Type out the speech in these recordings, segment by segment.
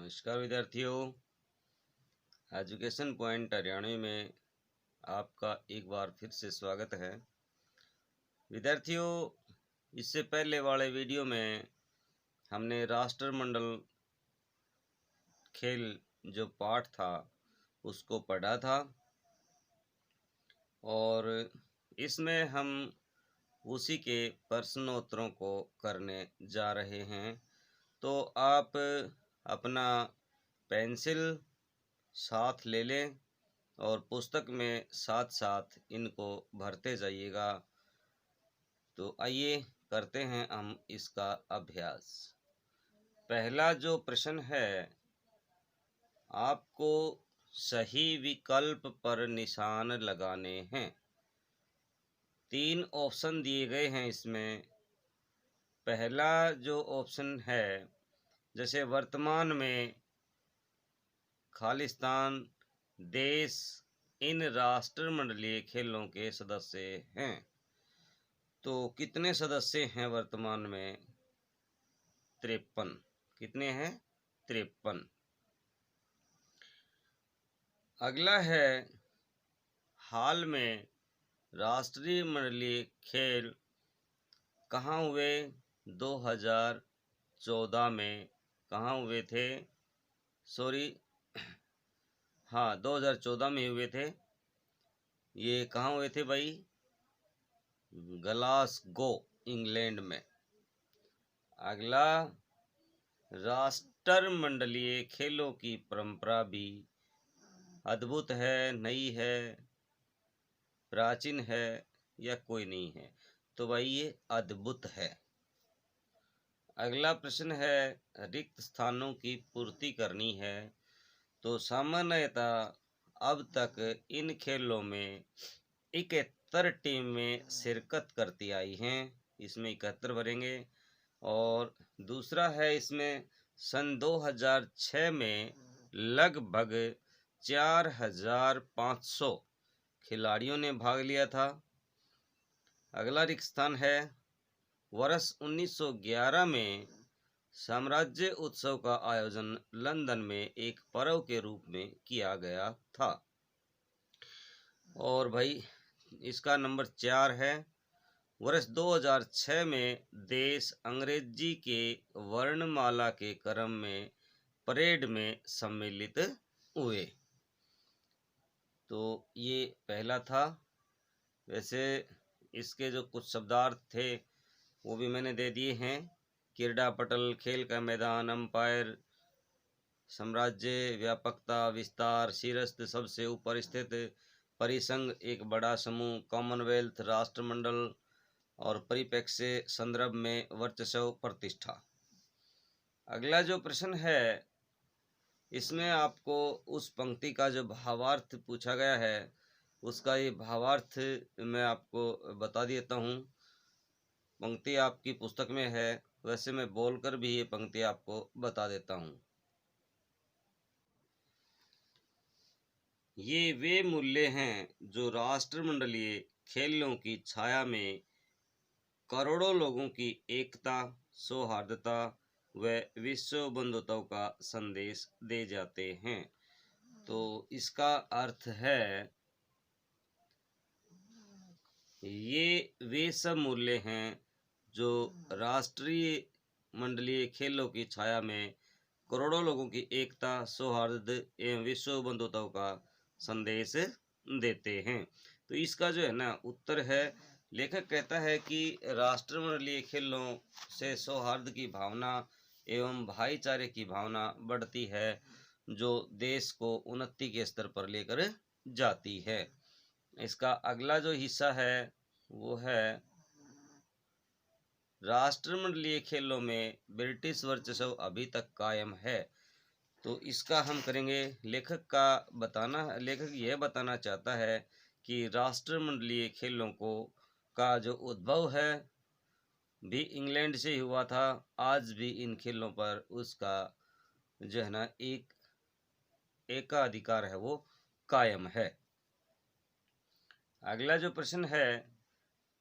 नमस्कार विद्यार्थियों, education point Haryanvi में आपका एक बार फिर से स्वागत है। विद्यार्थियों, इससे पहले वाले वीडियो में हमने राष्ट्रमंडल खेल जो पाठ था उसको पढ़ा था और इसमें हम उसी के प्रश्नोत्तरों को करने जा रहे हैं। तो आप अपना पेंसिल साथ ले लें और पुस्तक में साथ साथ इनको भरते जाइएगा। तो आइए करते हैं हम इसका अभ्यास। पहला जो प्रश्न है, आपको सही विकल्प पर निशान लगाने हैं। 3 ऑप्शन दिए गए हैं इसमें। पहला जो ऑप्शन है, जैसे वर्तमान में खालिस्तान देश इन राष्ट्रमंडलीय खेलों के सदस्य हैं। तो कितने सदस्य हैं वर्तमान में? 53। कितने हैं? 53। अगला है, हाल में राष्ट्रीय मंडलीय खेल कहाँ हुए? 2014 में कहाँ हुए थे? हाँ, 2014 में हुए थे। ये कहाँ हुए थे भाई? ग्लासगो, इंग्लैंड में। अगला, राष्ट्रमंडलीय खेलों की परंपरा भी अद्भुत है, नई है, प्राचीन है या कोई नहीं है? तो भाई ये अद्भुत है। अगला प्रश्न है, रिक्त स्थानों की पूर्ति करनी है। तो सामान्यतः अब तक इन खेलों में 71 टीमें शिरकत करती आई हैं। इसमें 71 भरेंगे। और दूसरा है, इसमें सन 2006 में लगभग 4500 खिलाड़ियों ने भाग लिया था। अगला रिक्त स्थान है, वर्ष 1911 में साम्राज्य उत्सव का आयोजन लंदन में एक पर्व के रूप में किया गया था। और भाई इसका नंबर 4 है, वर्ष 2006 में देश अंग्रेजी के वर्णमाला के क्रम में परेड में सम्मिलित हुए। तो ये पहला था। वैसे इसके जो कुछ शब्दार्थ थे वो भी मैंने दे दिए हैं। क्रीड़ा पटल, खेल का मैदान, अंपायर, साम्राज्य, व्यापकता, विस्तार, शीर्षस्थ, सबसे ऊपर स्थित, परिसंघ, एक बड़ा समूह, कॉमनवेल्थ, राष्ट्रमंडल, और परिप्रेक्ष्य संदर्भ में वर्चस्व, प्रतिष्ठा। अगला जो प्रश्न है, इसमें आपको उस पंक्ति का जो भावार्थ पूछा गया है उसका ये भावार्थ मैं आपको बता देता हूँ। पंक्ति आपकी पुस्तक में है, वैसे मैं बोलकर भी ये पंक्ति आपको बता देता हूँ। ये वे मूल्य हैं जो राष्ट्रमंडलीय खेलों की छाया में करोड़ों लोगों की एकता, सौहार्दता व विश्व बंधुत्व का संदेश दे जाते हैं। तो इसका अर्थ है, ये वे सब मूल्य हैं जो राष्ट्रीय मंडलीय खेलों की छाया में करोड़ों लोगों की एकता, सौहार्द एवं विश्व बंधुत्व का संदेश देते हैं। तो इसका जो है ना उत्तर है, लेखक कहता है कि राष्ट्रमंडलीय खेलों से सौहार्द की भावना एवं भाईचारे की भावना बढ़ती है, जो देश को उन्नति के स्तर पर लेकर जाती है। इसका अगला जो हिस्सा है वो है, राष्ट्रमंडलीय खेलों में ब्रिटिश वर्चस्व अभी तक कायम है। तो इसका हम करेंगे, लेखक यह बताना चाहता है कि राष्ट्रमंडलीय खेलों का जो उद्भव है भी इंग्लैंड से हुआ था। आज भी इन खेलों पर उसका जो है ना एकाधिकार है वो कायम है। अगला जो प्रश्न है,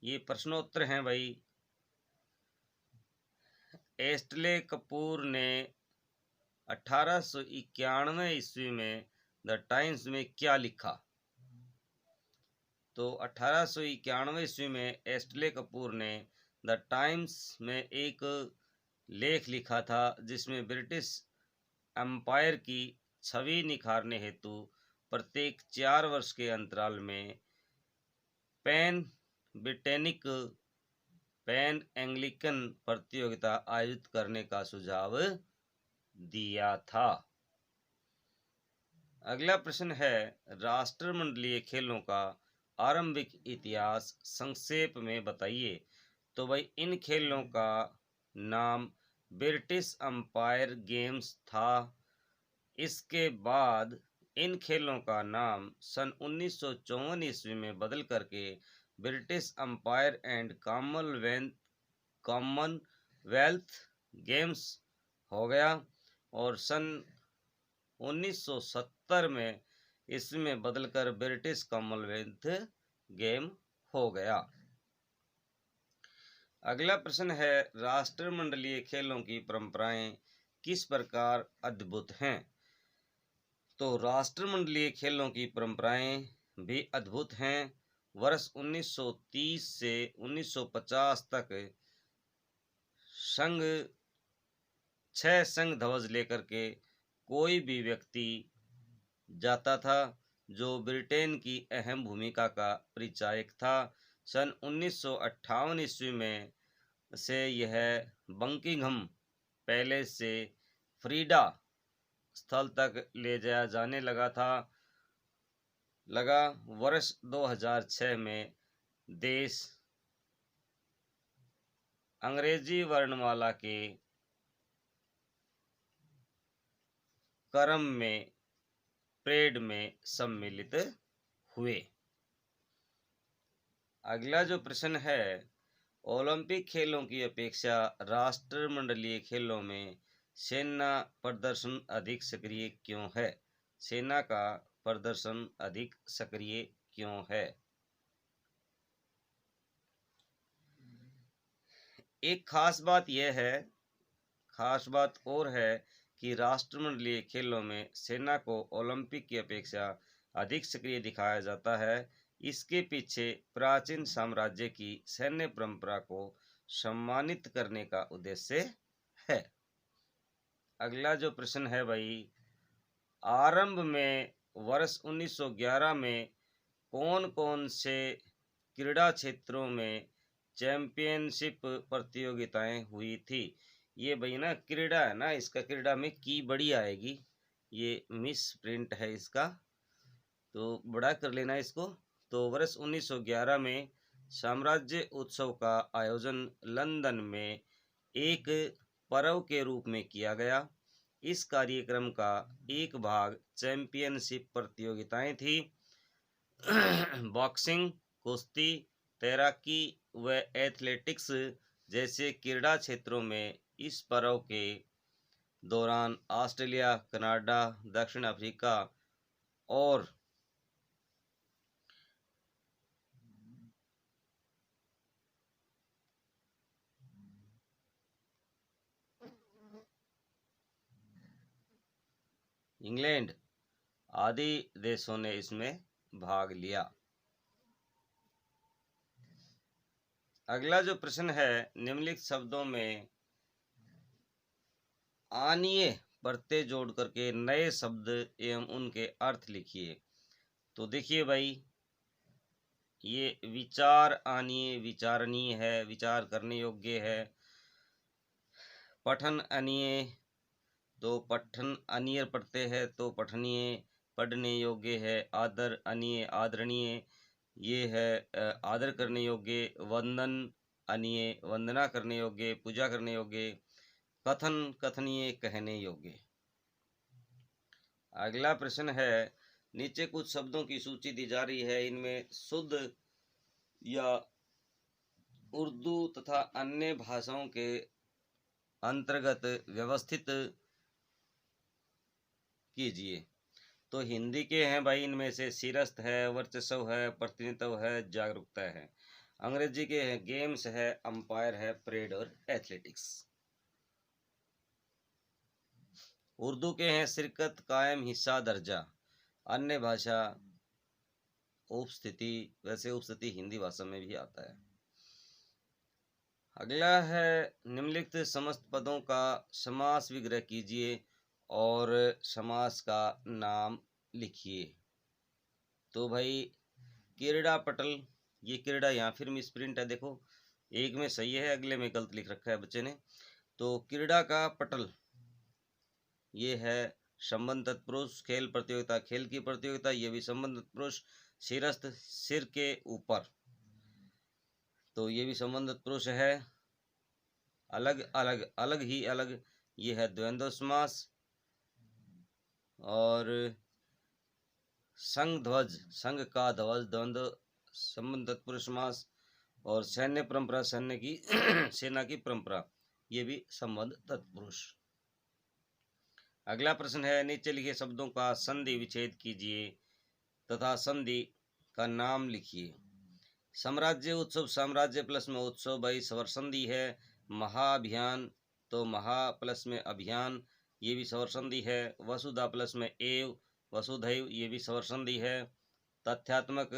ये प्रश्नोत्तर हैं भाई। एस्टले कपूर ने 1891 ईस्वी में द टाइम्स में क्या लिखा? तो 1891 ईस्वी में एस्टले कपूर ने द टाइम्स में एक लेख लिखा था जिसमें ब्रिटिश एम्पायर की छवि निखारने हेतु प्रत्येक 4 वर्ष के अंतराल में पैन ब्रिटेनिक पैन एंग्लिकन प्रतियोगिता आयोजित करने का सुझाव दिया था। अगला प्रश्न है, राष्ट्रमंडलीय खेलों का आरंभिक इतिहास संक्षेप में बताइए। तो भाई इन खेलों का नाम ब्रिटिश एम्पायर गेम्स था। इसके बाद इन खेलों का नाम सन 1954 ईस्वी में बदल करके British empire and commonwealth games हो गया और सन 1970 में इसमें बदलकर ब्रिटिश कॉमनवेल्थ गेम हो गया। अगला प्रश्न है, राष्ट्रमंडलीय खेलों की परंपराएं किस प्रकार अद्भुत हैं? तो राष्ट्रमंडलीय खेलों की परंपराएं भी अद्भुत हैं। वर्ष 1930 से 1950 तक संघ 6 संघ ध्वज लेकर के कोई भी व्यक्ति जाता था जो ब्रिटेन की अहम भूमिका का परिचायक था। सन 1958 ईस्वी में से यह बकिंघम पैलेस से फ्रीडा स्थल तक ले जाया जाने लगा। वर्ष 2006 में देश अंग्रेजी वर्णमाला के क्रम में परेड में सम्मिलित हुए। अगला जो प्रश्न है, ओलंपिक खेलों की अपेक्षा राष्ट्रमंडलीय खेलों में सेना प्रदर्शन अधिक सक्रिय क्यों है? सेना का प्रदर्शन अधिक सक्रिय क्यों है? एक खास बात और है कि राष्ट्रमंडलीय खेलों में सेना को ओलंपिक की अपेक्षा अधिक सक्रिय दिखाया जाता है। इसके पीछे प्राचीन साम्राज्य की सैन्य परंपरा को सम्मानित करने का उद्देश्य है। अगला जो प्रश्न है भाई, आरंभ में वर्ष 1911 में कौन कौन से क्रीड़ा क्षेत्रों में चैंपियनशिप प्रतियोगिताएं हुई थी? ये भाई ना क्रीड़ा है ना, इसका क्रीड़ा में की बड़ी आएगी, ये मिस प्रिंट है इसका, तो बड़ा कर लेना इसको। तो वर्ष 1911 में साम्राज्य उत्सव का आयोजन लंदन में एक पर्व के रूप में किया गया। इस कार्यक्रम का एक भाग चैंपियनशिप प्रतियोगिताएं थी। बॉक्सिंग, कुश्ती, तैराकी व एथलेटिक्स जैसे क्रीड़ा क्षेत्रों में इस पर्व के दौरान ऑस्ट्रेलिया, कनाडा, दक्षिण अफ्रीका और इंग्लैंड आदि देशों ने इसमें भाग लिया। अगला जो प्रश्न है, निम्नलिखित शब्दों में आनीय प्रत्यय जोड़ करके नए शब्द एवं उनके अर्थ लिखिए। तो देखिए भाई, ये विचार आनीय विचारणीय है, विचार करने योग्य है। पठन अनीय, तो पठन अनीय प्रत्यय है तो पठनीय, पढ़ने योग्य है। आदर अनीय आदरणीय, ये है आदर करने योग्य। वंदन अनीय वंदना करने योग्य, पूजा करने योग्य। कथन कथनीय कहने योग्य। अगला प्रश्न है, नीचे कुछ शब्दों की सूची दी जा रही है, इनमें शुद्ध या उर्दू तथा अन्य भाषाओं के अंतर्गत व्यवस्थित कीजिए। तो हिंदी के हैं भाई, इनमें से सिरस्त है, वर्चस्व है, प्रतिनिधित्व है, जागरूकता है। अंग्रेजी के हैं गेम्स है, अंपायर है, परेड और एथलेटिक्स। उर्दू के हैं शिरकत, कायम, हिस्सा, दर्जा। अन्य भाषा, उपस्थिति। वैसे उपस्थिति हिंदी भाषा में भी आता है। अगला है निम्नलिखित समस्त पदों का समास विग्रह कीजिए और समास का नाम लिखिए। तो भाई क्रीड़ा पटल, ये क्रीड़ा यहाँ फिर मिसप्रिंट है, देखो एक में सही है अगले में गलत लिख रखा है बच्चे ने। तो क्रीड़ा का पटल ये है संबंध तत्पुरुष, खेल प्रतियोगिता, खेल की प्रतियोगिता, ये भी संबंध तत्पुरुष, शिरस्थ, सिर के ऊपर, तो ये भी संबंध तत्पुरुष है। अलग अलग, अलग ही अलग, ये है द्वंद्व समास। और संघ ध्वज, संघ का ध्वज, द्वंद्व संबंध तत्पुरुष समास। और सैन्य परंपरा, सैन्य की सेना की परंपरा, ये भी संबंध तत्पुरुष। अगला प्रश्न है नीचे लिखे शब्दों का संधि विच्छेद कीजिए तथा संधि का नाम लिखिए। साम्राज्य उत्सव, साम्राज्य प्लस में उत्सव, भाई स्वर संधि है। महाअभियान, तो महा प्लस में अभियान, ये भी स्वर संधि है। वसुधा प्लस में एव, वसुधैव, ये भी स्वर संधि है। तथ्यात्मक,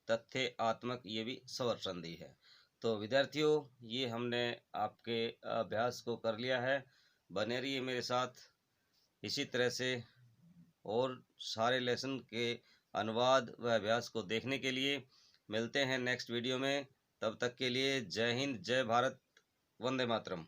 तथ्य आत्मक, ये भी स्वर संधि है। तो विद्यार्थियों, ये हमने आपके अभ्यास को कर लिया है। बने रहिए मेरे साथ इसी तरह से और सारे लेसन के अनुवाद व अभ्यास को देखने के लिए। मिलते हैं नेक्स्ट वीडियो में, तब तक के लिए जय हिंद, जय भारत, वंदे मातरम।